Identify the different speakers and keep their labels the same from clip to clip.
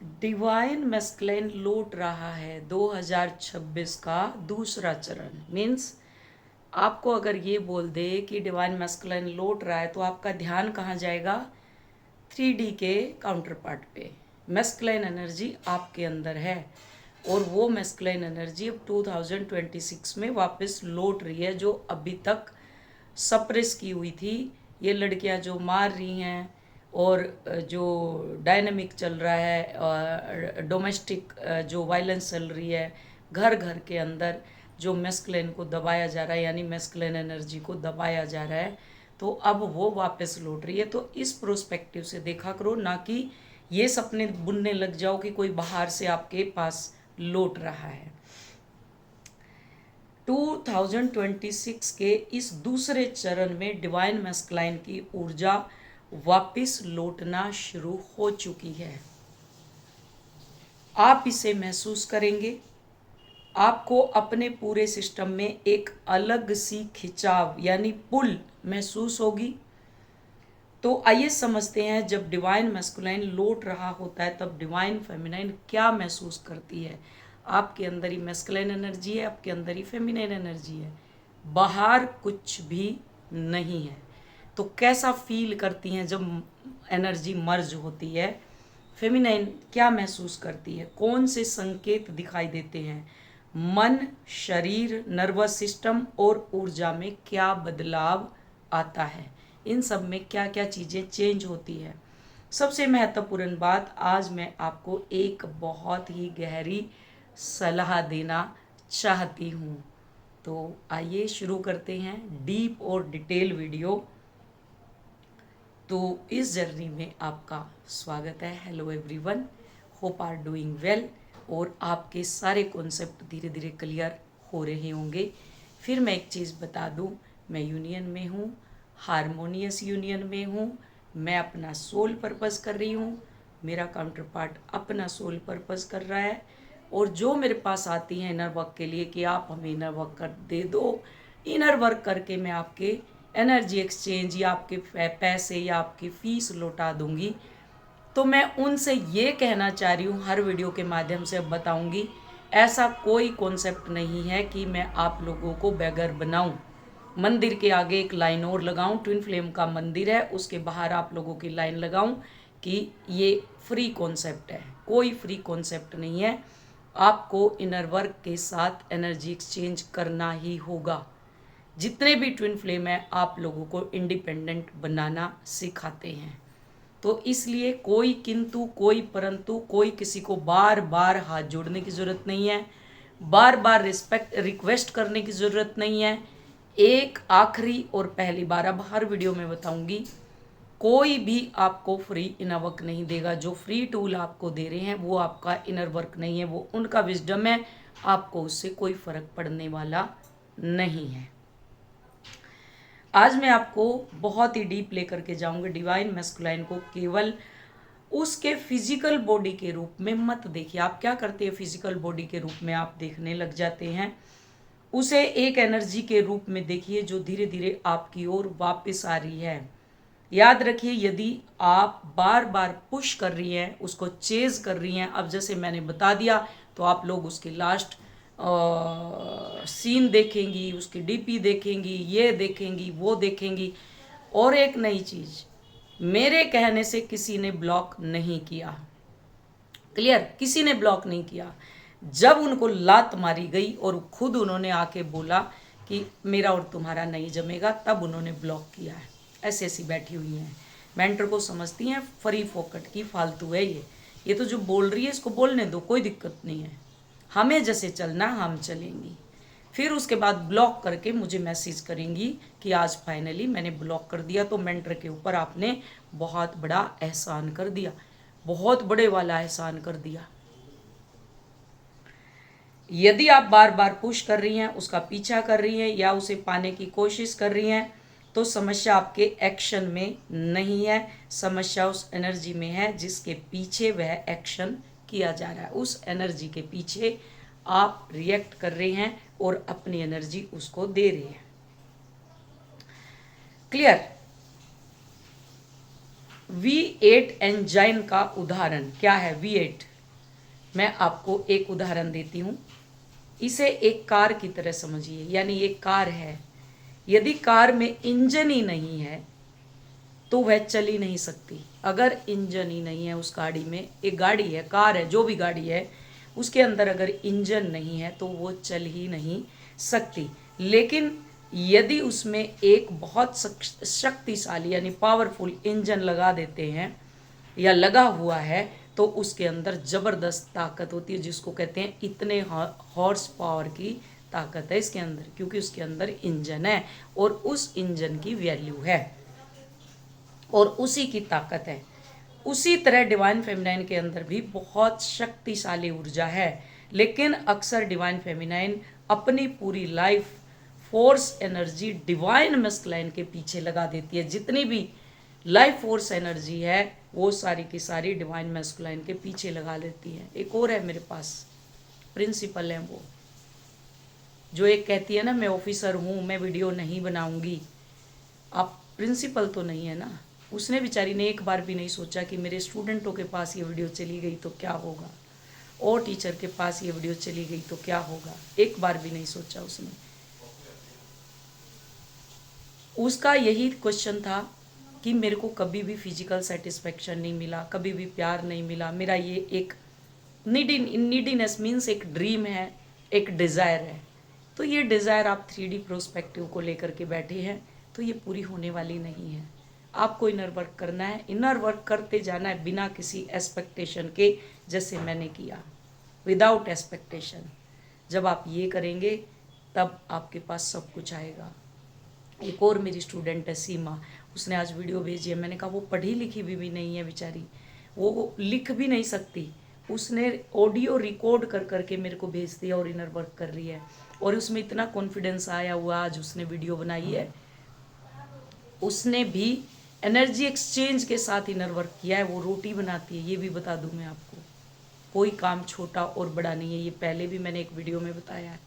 Speaker 1: Divine masculine लौट रहा है 2026 का दूसरा चरण। मीन्स आपको अगर ये बोल दे कि डिवाइन मैस्कुलिन लौट रहा है तो आपका ध्यान कहाँ जाएगा? 3D के काउंटर पार्ट पे। मैस्कुलिन एनर्जी आपके अंदर है और वो मैस्कुलिन एनर्जी अब 2026 में वापस लौट रही है, जो अभी तक सप्रेस की हुई थी। ये लड़कियां जो मार रही हैं और जो डायनामिक चल रहा है, डोमेस्टिक जो वायलेंस चल रही है घर घर के अंदर, जो मैस्कुलिन को दबाया जा रहा है, यानी मैस्कुलिन एनर्जी को दबाया जा रहा है, तो अब वो वापस लौट रही है। तो इस प्रोस्पेक्टिव से देखा करो, ना कि ये सपने बुनने लग जाओ कि कोई बाहर से आपके पास लौट रहा है। 2026 के इस दूसरे चरण में डिवाइन मैस्कुलाइन की ऊर्जा वापस लौटना शुरू हो चुकी है। आप इसे महसूस करेंगे। आपको अपने पूरे सिस्टम में एक अलग सी खिंचाव यानी पुल महसूस होगी। तो आइए समझते हैं, जब डिवाइन मैस्कुलाइन लौट रहा होता है तब डिवाइन फेमिनाइन क्या महसूस करती है। आपके अंदर ही मैस्कुलाइन एनर्जी है, आपके अंदर ही फेमिनाइन एनर्जी है, बाहर कुछ भी नहीं है। तो कैसा फील करती हैं जब एनर्जी मर्ज होती है? फेमिनाइन क्या महसूस करती है? कौन से संकेत दिखाई देते हैं? मन, शरीर, नर्वस सिस्टम और ऊर्जा में क्या बदलाव आता है? इन सब में क्या क्या चीज़ें चेंज होती है? सबसे महत्वपूर्ण बात, आज मैं आपको एक बहुत ही गहरी सलाह देना चाहती हूँ। तो आइए शुरू करते हैं डीप और डिटेल वीडियो। तो इस जर्नी में आपका स्वागत है। Hello everyone, hope are doing well. और आपके सारे कॉन्सेप्ट धीरे धीरे क्लियर हो रहे होंगे। फिर मैं एक चीज़ बता दूं, मैं यूनियन में हूँ, हारमोनियस यूनियन में हूँ। मैं अपना सोल पर्पस कर रही हूँ, मेरा काउंटर पार्ट अपना सोल पर्पस कर रहा है। और जो मेरे पास आती हैं इनर वर्क के लिए कि आप हमें इनर वर्क कर दे दो, इनर वर्क करके मैं आपके एनर्जी एक्सचेंज या आपके पैसे या आपकी फ़ीस लौटा दूंगी। तो मैं उनसे ये कहना चाह रही हूँ, हर वीडियो के माध्यम से अब बताऊंगी, ऐसा कोई कॉन्सेप्ट नहीं है कि मैं आप लोगों को बेगर बनाऊं। मंदिर के आगे एक लाइन और लगाऊं, ट्विन फ्लेम का मंदिर है, उसके बाहर आप लोगों की लाइन लगाऊं कि ये फ्री कॉन्सेप्ट है। कोई फ्री कॉन्सेप्ट नहीं है। आपको इनर वर्क के साथ एनर्जी एक्सचेंज करना ही होगा। जितने भी ट्विन फ्लेम है आप लोगों को इंडिपेंडेंट बनाना सिखाते हैं। तो इसलिए कोई किंतु, कोई परंतु, कोई किसी को बार बार हाथ जोड़ने की ज़रूरत नहीं है, बार बार रिक्वेस्ट करने की ज़रूरत नहीं है। एक आखिरी और पहली बार, अब हर वीडियो में बताऊंगी, कोई भी आपको फ्री इनर वर्क नहीं देगा। जो फ्री टूल आपको दे रहे हैं वो आपका इनर वर्क नहीं है, वो उनका विजडम है। आपको उससे कोई फर्क पड़ने वाला नहीं है। आज मैं आपको बहुत ही डीप लेकर के जाऊंगी। डिवाइन मैस्कुलाइन को केवल उसके फिजिकल बॉडी के रूप में मत देखिए। आप क्या करते हैं, फिजिकल बॉडी के रूप में आप देखने लग जाते हैं। उसे एक एनर्जी के रूप में देखिए जो धीरे धीरे आपकी ओर वापस आ रही है। याद रखिए, यदि आप बार बार पुश कर रही हैं, उसको चेज कर रही हैं, अब जैसे मैंने बता दिया, तो आप लोग उसकी लास्ट सीन देखेंगी, उसकी डीपी देखेंगी, ये देखेंगी, वो देखेंगी। और एक नई चीज़, मेरे कहने से किसी ने ब्लॉक नहीं किया। क्लियर? किसी ने ब्लॉक नहीं किया। जब उनको लात मारी गई और खुद उन्होंने आके बोला कि मेरा और तुम्हारा नहीं जमेगा, तब उन्होंने ब्लॉक किया है। ऐसी ऐसी बैठी हुई हैं, मेंटर को समझती हैं फ्री फोकट की, फालतू है ये तो जो बोल रही है इसको बोलने दो, कोई दिक्कत नहीं है, हमें जैसे चलना हम चलेंगी। फिर उसके बाद ब्लॉक करके मुझे मैसेज करेंगी कि आज फाइनली मैंने ब्लॉक कर दिया। तो मेंटर के ऊपर आपने बहुत बड़ा एहसान कर दिया, बहुत बड़े वाला एहसान कर दिया। यदि आप बार बार पुश कर रही हैं, उसका पीछा कर रही हैं या उसे पाने की कोशिश कर रही हैं, तो समस्या आपके एक्शन में नहीं है, समस्या उस एनर्जी में है जिसके पीछे वह एक्शन किया जा रहा है। उस एनर्जी के पीछे आप रिएक्ट कर रहे हैं और अपनी एनर्जी उसको दे रहे हैं। क्लियर? V8 एंजाइन का उदाहरण क्या है? V8 मैं आपको एक उदाहरण देती हूँ। इसे एक कार की तरह समझिए, यानी एक कार है। यदि कार में इंजन ही नहीं है तो वह चल ही नहीं सकती। अगर इंजन ही नहीं है उस गाड़ी में, एक गाड़ी है, कार है, जो भी गाड़ी है, उसके अंदर अगर इंजन नहीं है तो वो चल ही नहीं सकती। लेकिन यदि उसमें एक बहुत शक्तिशाली यानी पावरफुल इंजन लगा देते हैं या लगा हुआ है तो उसके अंदर ज़बरदस्त ताकत होती है, जिसको कहते हैं इतने हॉर्स पावर की ताकत है इसके अंदर, क्योंकि उसके अंदर इंजन है और उस इंजन की वैल्यू है और उसी की ताकत है। उसी तरह डिवाइन फेमिनाइन के अंदर भी बहुत शक्तिशाली ऊर्जा है, लेकिन अक्सर डिवाइन फेमिनाइन अपनी पूरी life force energy divine masculine के पीछे लगा देती है। जितनी भी लाइफ फोर्स एनर्जी है वो सारी की सारी डिवाइन मस्कुलाइन के पीछे लगा लेती है। एक और है मेरे पास, प्रिंसिपल है वो, जो एक कहती है ना मैं ऑफिसर हूँ, मैं वीडियो नहीं बनाऊंगी। आप प्रिंसिपल तो नहीं है ना। उसने बेचारी ने एक बार भी नहीं सोचा कि मेरे स्टूडेंटों के पास ये वीडियो चली गई तो क्या होगा, और टीचर के पास ये वीडियो चली गई तो क्या होगा। एक बार भी नहीं सोचा उसने। उसका यही क्वेश्चन था कि मेरे को कभी भी फिजिकल सेटिस्फेक्शन नहीं मिला, कभी भी प्यार नहीं मिला। मेरा ये एक नीडीनेस मीन्स एक ड्रीम है, एक डिज़ायर है। तो ये डिज़ायर आप 3D प्रोस्पेक्टिव को लेकर के बैठे हैं तो ये पूरी होने वाली नहीं है। आपको इनर वर्क करना है, इनर वर्क करते जाना है बिना किसी एक्सपेक्टेशन के, जैसे मैंने किया, विदाउट एक्सपेक्टेशन। जब आप ये करेंगे तब आपके पास सब कुछ आएगा। एक और मेरी स्टूडेंट है सीमा, उसने आज वीडियो भेजी है। मैंने कहा वो पढ़ी लिखी भी नहीं है बेचारी, वो लिख भी नहीं सकती। उसने ऑडियो रिकॉर्ड कर करके मेरे को भेज दिया और इनर वर्क कर रही है, और उसमें इतना कॉन्फिडेंस आया हुआ। आज उसने वीडियो बनाई है, उसने भी एनर्जी एक्सचेंज के साथ इनर वर्क किया है। वो रोटी बनाती है, ये भी बता दूं मैं आपको। कोई काम छोटा और बड़ा नहीं है, ये पहले भी मैंने एक वीडियो में बताया है।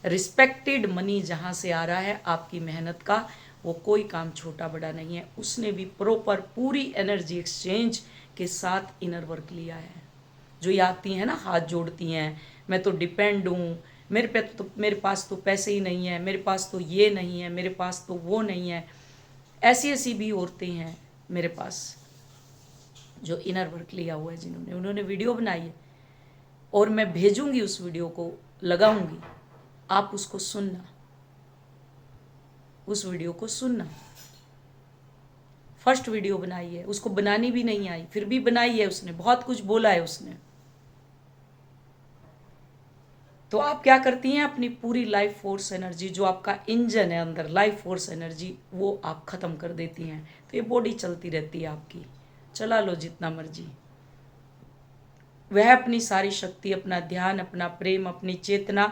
Speaker 1: रिस्पेक्टेड मनी जहाँ से आ रहा है आपकी मेहनत का, वो कोई काम छोटा बड़ा नहीं है। उसने भी प्रॉपर पूरी एनर्जी एक्सचेंज के साथ इनर वर्क लिया है। जो ये आती हैं ना, हाथ जोड़ती हैं, मैं तो डिपेंड हूँ, मेरे पास तो पैसे ही नहीं है, मेरे पास तो ये नहीं है, मेरे पास तो वो नहीं है। ऐसी ऐसी भी औरतें हैं मेरे पास जो इनर वर्क लिया हुआ है, उन्होंने वीडियो बनाई है और मैं भेजूंगी, उस वीडियो को लगाऊंगी, आप उसको सुनना, उस वीडियो को सुनना। फर्स्ट वीडियो बनाई है, उसको बनानी भी नहीं आई, फिर भी बनाई है उसने, बहुत कुछ बोला है उसने। तो आप क्या करती हैं, अपनी पूरी लाइफ फोर्स एनर्जी, जो आपका इंजन है अंदर, लाइफ फोर्स एनर्जी, वो आप ख़त्म कर देती हैं। तो ये बॉडी चलती रहती है आपकी, चला लो जितना मर्जी। वह अपनी सारी शक्ति, अपना ध्यान, अपना प्रेम, अपनी चेतना,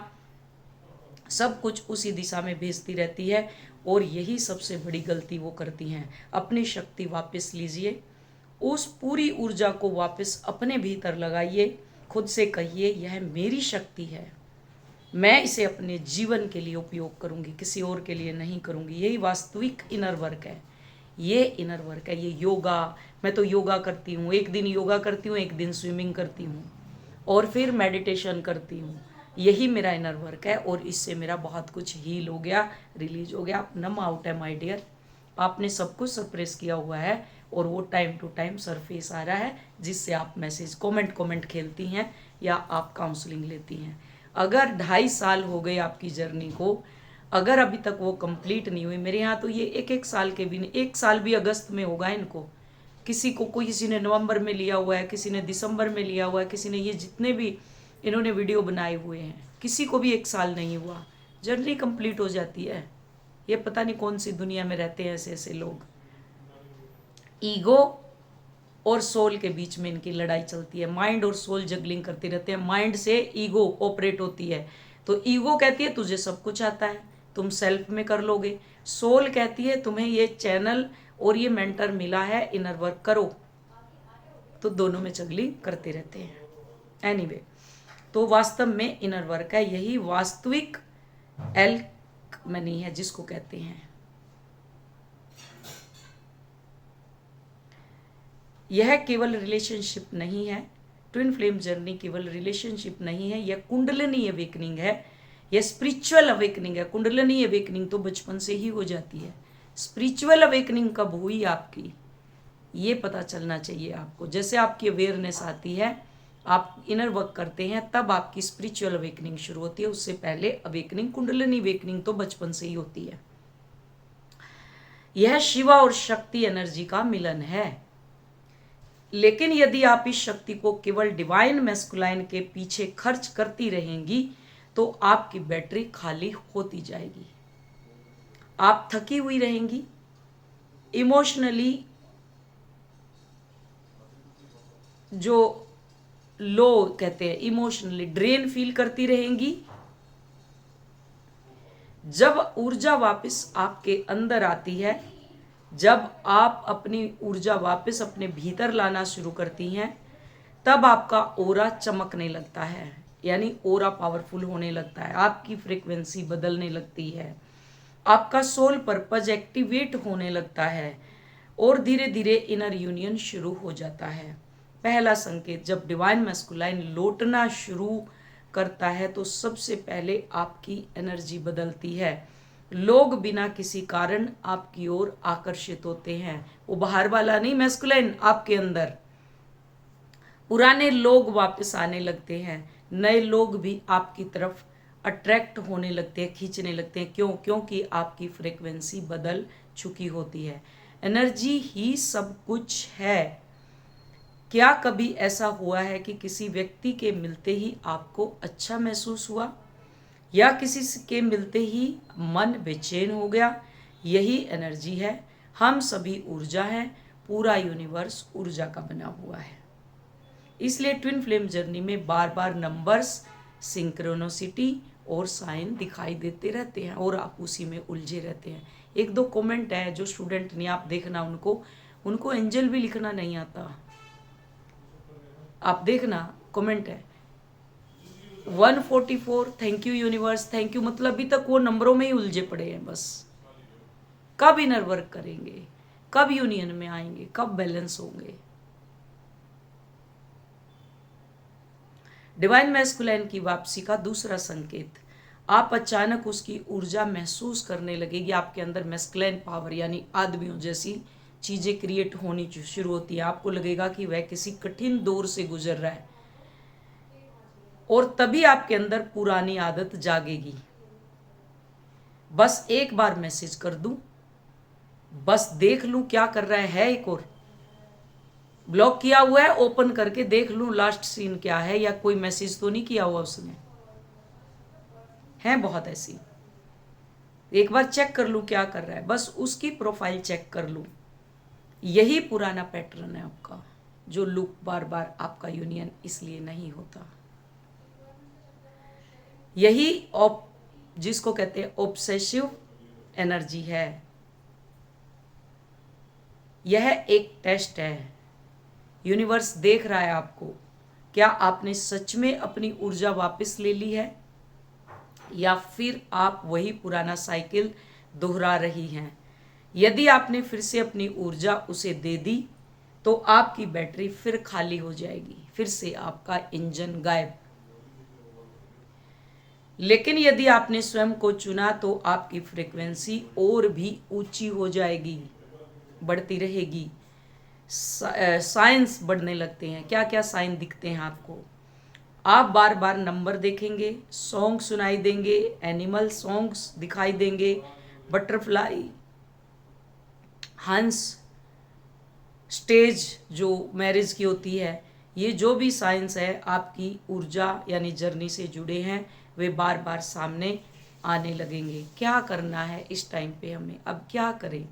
Speaker 1: सब कुछ उसी दिशा में भेजती रहती है। और यही सबसे बड़ी गलती वो करती हैं। अपनी शक्ति वापस लीजिए, उस पूरी ऊर्जा को वापस अपने भीतर लगाइए, खुद से कहिए यह मेरी शक्ति है, मैं इसे अपने जीवन के लिए उपयोग करूंगी, किसी और के लिए नहीं करूंगी। यही वास्तविक इनर वर्क है। ये इनर वर्क है, ये योगा। मैं तो योगा करती हूँ, एक दिन योगा करती हूँ, एक दिन स्विमिंग करती हूँ और फिर मेडिटेशन करती हूँ। यही मेरा इनर वर्क है और इससे मेरा बहुत कुछ हील हो गया, रिलीज हो गया। नम आउट है माय डियर, आपने सब कुछ सप्रेस किया हुआ है और वो टाइम टू टाइम सरफेस आ रहा है, जिससे आप मैसेज कमेंट खेलती हैं या आप काउंसलिंग लेती हैं। अगर 2.5 साल हो गए आपकी जर्नी को, अगर अभी तक वो कंप्लीट नहीं हुई, मेरे यहाँ तो ये 1-1 साल के भी नहीं, 1 साल भी अगस्त में होगा इनको। किसी ने नवंबर में लिया हुआ है, किसी ने दिसंबर में लिया हुआ है, किसी ने, ये जितने भी इन्होंने वीडियो बनाए हुए हैं, किसी को भी 1 साल नहीं हुआ, जर्नी कंप्लीट हो जाती है। ये पता नहीं कौन सी दुनिया में रहते हैं ऐसे ऐसे लोग। ईगो और सोल के बीच में इनकी लड़ाई चलती है, माइंड और सोल जगलिंग करते रहते हैं। माइंड से ईगो ऑपरेट होती है, तो ईगो कहती है तुझे सब कुछ आता है, तुम सेल्फ में कर लोगे। सोल कहती है तुम्हें ये चैनल और ये मेंटर मिला है, इनर वर्क करो। तो दोनों में जगलिंग करते रहते हैं। एनीवे, तो वास्तव में इनर वर्क है, यही वास्तविक एल्क मनी है जिसको कहते हैं। यह केवल रिलेशनशिप नहीं है, ट्विन फ्लेम जर्नी केवल रिलेशनशिप नहीं है, यह कुंडलिनी अवेकनिंग है, यह स्पिरिचुअल अवेकनिंग है। कुंडलिनी अवेकनिंग तो बचपन से ही हो जाती है, स्पिरिचुअल अवेकनिंग कब हुई आपकी, ये पता चलना चाहिए आपको। जैसे आपकी अवेयरनेस आती है, आप इनर वर्क करते हैं, तब आपकी स्पिरिचुअल अवेकनिंग शुरू होती है। उससे पहले अवेकनिंग, कुंडलिनी अवेकनिंग तो बचपन से ही होती है। यह शिवा और शक्ति एनर्जी का मिलन है। लेकिन यदि आप इस शक्ति को केवल डिवाइन मैस्कुलाइन के पीछे खर्च करती रहेंगी तो आपकी बैटरी खाली होती जाएगी, आप थकी हुई रहेंगी, इमोशनली जो लो कहते हैं, इमोशनली ड्रेन फील करती रहेंगी। जब ऊर्जा वापस आपके अंदर आती है, जब आप अपनी ऊर्जा वापस अपने भीतर लाना शुरू करती हैं, तब आपका ओरा चमकने लगता है, यानी ओरा पावरफुल होने लगता है, आपकी फ्रीक्वेंसी बदलने लगती है, आपका सोल पर्पज एक्टिवेट होने लगता है और धीरे धीरे इनर यूनियन शुरू हो जाता है। पहला संकेत, जब डिवाइन मैस्कुलाइन लौटना शुरू करता है तो सबसे पहले आपकी एनर्जी बदलती है। लोग बिना किसी कारण आपकी ओर आकर्षित होते हैं। वो बाहर वाला नहीं, मैस्कुलाइन आपके अंदर। पुराने लोग वापस आने लगते हैं, नए लोग भी आपकी तरफ अट्रैक्ट होने लगते हैं, खींचने लगते हैं। क्यों? क्योंकि आपकी फ्रीक्वेंसी बदल चुकी होती है। एनर्जी ही सब कुछ है। क्या कभी ऐसा हुआ है कि किसी व्यक्ति के मिलते ही आपको अच्छा महसूस हुआ, या किसी के मिलते ही मन बेचैन हो गया? यही एनर्जी है। हम सभी ऊर्जा हैं, पूरा यूनिवर्स ऊर्जा का बना हुआ है। इसलिए ट्विन फ्लेम जर्नी में बार बार नंबर्स, सिंक्रोनोसिटी और साइन दिखाई देते रहते हैं और आप उसी में उलझे रहते हैं। एक दो कमेंट है जो स्टूडेंट ने, आप देखना उनको एंजल भी लिखना नहीं आता। आप देखना कमेंट है 144, thank you universe, thank you. मतलब अभी तक वो नंबरों में ही उलझे पड़े हैं बस। कब इनर वर्क करेंगे, कब यूनियन में आएंगे, कब बैलेंस होंगे? डिवाइन मैस्कुलाइन की वापसी का दूसरा संकेत, आप अचानक उसकी ऊर्जा महसूस करने लगेगी। आपके अंदर मैस्कुलाइन पावर यानी आदमियों जैसी चीजें क्रिएट होनी शुरू होती है। आपको लगेगा कि वह किसी कठिन दौर से गुजर रहा है और तभी आपके अंदर पुरानी आदत जागेगी। बस एक बार मैसेज कर दूं, बस देख लूं क्या कर रहा है, एक और ब्लॉक किया हुआ है, ओपन करके देख लूं लास्ट सीन क्या है, या कोई मैसेज तो नहीं किया हुआ उसने। है बहुत ऐसी, एक बार चेक कर लूं क्या कर रहा है, बस उसकी प्रोफाइल चेक कर लूं। यही पुराना पैटर्न है आपका, जो लूप बार बार आपका यूनियन इसलिए नहीं होता। यही जिसको कहते हैं ऑब्सेसिव एनर्जी है। यह एक टेस्ट है, यूनिवर्स देख रहा है आपको, क्या आपने सच में अपनी ऊर्जा वापस ले ली है, या फिर आप वही पुराना साइकिल दोहरा रही हैं। यदि आपने फिर से अपनी ऊर्जा उसे दे दी तो आपकी बैटरी फिर खाली हो जाएगी, फिर से आपका इंजन गायब। लेकिन यदि आपने स्वयं को चुना तो आपकी फ्रीक्वेंसी और भी ऊंची हो जाएगी, बढ़ती रहेगी। साइंस बढ़ने लगते हैं। क्या क्या साइन दिखते हैं आपको? आप बार बार नंबर देखेंगे, सॉन्ग सुनाई देंगे, एनिमल सॉन्ग्स दिखाई देंगे, बटरफ्लाई, हंस, स्टेज जो मैरिज की होती है, ये जो भी साइंस है आपकी ऊर्जा यानी जर्नी से जुड़े हैं, वे बार बार सामने आने लगेंगे। क्या करना है इस टाइम पे हमें? अब क्या करें?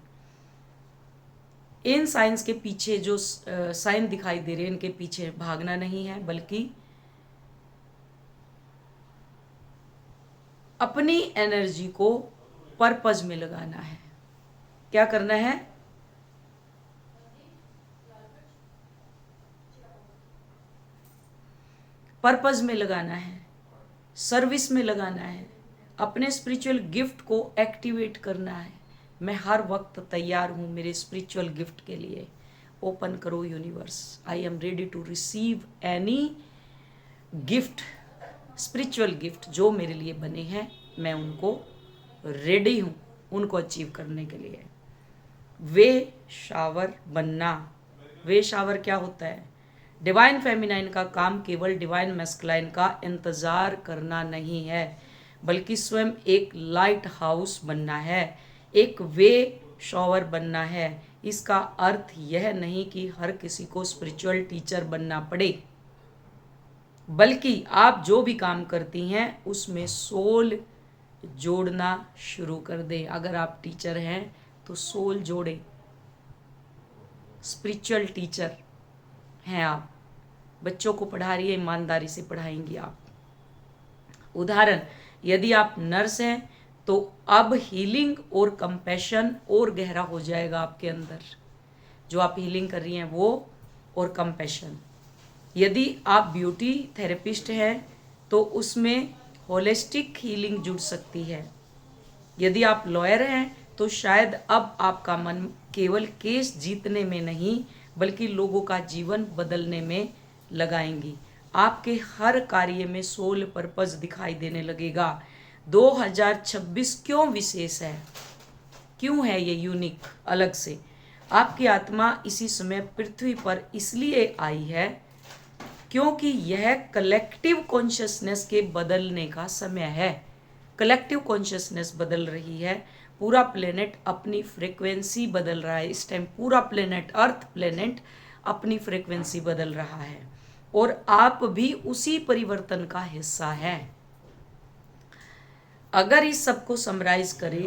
Speaker 1: इन साइंस के पीछे जो साइन दिखाई दे रहे हैं, इनके पीछे भागना नहीं है, बल्कि अपनी एनर्जी को पर्पज में लगाना है। क्या करना है? पर्पज में लगाना है, सर्विस में लगाना है, अपने स्पिरिचुअल गिफ्ट को एक्टिवेट करना है। मैं हर वक्त तैयार हूँ मेरे स्पिरिचुअल गिफ्ट के लिए, ओपन करो universe, I am ready to receive any gift, spiritual gift जो मेरे लिए बने हैं, मैं उनको रेडी हूँ उनको अचीव करने के लिए। वे शावर बनना, वे शावर क्या होता है? डिवाइन फेमिनाइन का काम केवल डिवाइन मैस्कुलाइन का इंतज़ार करना नहीं है, बल्कि स्वयं एक लाइट हाउस बनना है, एक वे शॉवर बनना है। इसका अर्थ यह नहीं कि हर किसी को स्पिरिचुअल टीचर बनना पड़े, बल्कि आप जो भी काम करती हैं उसमें सोल जोड़ना शुरू कर दें। अगर आप टीचर हैं तो सोल जोड़ें, स्पिरिचुअल टीचर हैं आप, बच्चों को पढ़ा रही है, ईमानदारी से पढ़ाएंगी आप। उदाहरण, यदि आप नर्स हैं तो अब हीलिंग और कंपैशन और गहरा हो जाएगा आपके अंदर, जो आप हीलिंग कर रही हैं वो, और कंपैशन। यदि आप ब्यूटी थेरेपिस्ट हैं तो उसमें होलिस्टिक हीलिंग जुड़ सकती है। यदि आप लॉयर हैं तो शायद अब आपका मन केवल केस जीतने में नहीं बल्कि लोगों का जीवन बदलने में लगाएंगी। आपके हर कार्य में सोल पर्पस दिखाई देने लगेगा। 2026 क्यों विशेष है, क्यों है ये यूनिक अलग से? आपकी आत्मा इसी समय पृथ्वी पर इसलिए आई है क्योंकि यह कलेक्टिव कॉन्शियसनेस के बदलने का समय है। कलेक्टिव कॉन्शियसनेस बदल रही है, पूरा प्लेनेट अपनी फ्रीक्वेंसी बदल रहा है। इस टाइम पूरा प्लेनेट, अर्थ प्लेनेट अपनी फ्रीक्वेंसी बदल रहा है और आप भी उसी परिवर्तन का हिस्सा हैं। अगर इस सब को समराइज करें